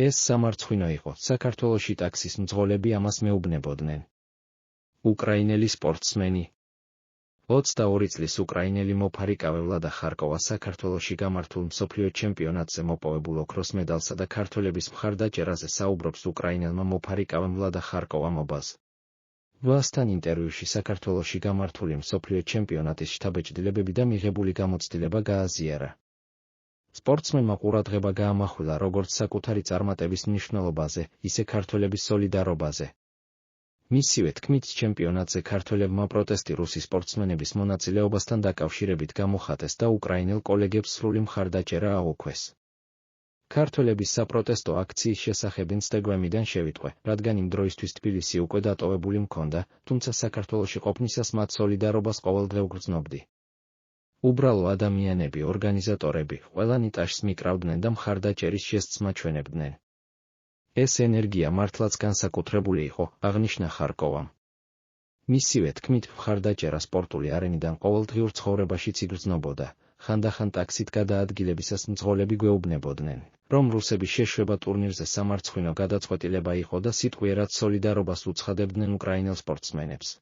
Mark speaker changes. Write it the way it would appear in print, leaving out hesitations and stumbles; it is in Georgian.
Speaker 1: ეს სამარცხვინო იყო, საქართველოში ტაქსის მძღოლები ამას მეუბნებოდნენ. უკრაინელი სპორტსმენი 22 წლის უკრაინელი მოფარიკავე ვლადა ხარკოვა საქართველოში გამართულ მსოფლიო ჩემპიონატზე მოპოვებულ ოქროს მედალსა და ქართველების მხარდაჭერაზე საუბრობს უკრაინელმა მოფარიკავემ ვლადა ხარკოვამ ობაზ. ვლასთან ინტერვიუში საქართველოში გამართული მსოფლიო ჩემპიონატის შთაბეჭდილებები და მიღებული გამოცდილება გააზიარა. სპორტსმენმა ყურადღება გაამახვილა როგორც საკუთარი წარმატების მნიშვნელობაზე, ისე ქართველების სოლიდარობაზე. მისივე თქმით, ჩემპიონატზე ქართველებმა პროტესტი რუსი სპორტსმენების მონაწილეობასთან დაკავშირებით გამოხატეს და უკრაინელ კოლეგებს სრული მხარდაჭერა აუქვეს. ქართველების საპროტესტო აქციის შესახებ ინსტაგრამიდან შევიტყვე, რადგან იმ დროისთვის თბილისი უკვე დატოვებული მქონდა, თუმცა საქართველოში ყოფნისას მათ სოლიდარობას ყოველდღე ვგრძნობდი. უბრალო ადამიანები, ორგანიზატორები, ყველანი ტაშს მიკრავდნენ და მხარდაჭერის ჟესტს მაჩვენებდნენ. ეს ენერგია მართლაც განსაკუთრებული იყო, აღნიშნა ხარკოვამ. მისივე თქმით, მხარდაჭერა სპორტული არენიდან ყოველდღიურ ცხოვრებაშიც იგრძნობოდა, ხანდახან ტაქსით გადაადგილებისას მძღოლები გვეუბნებოდნენ, რომ რუსების შეშვება ტურნირზე სამარცხვინო გადაწყვეტილება იყო და სიტყვიერად სოლიდარობას უცხადებდნენ უკრაინელ სპორტსმენებს.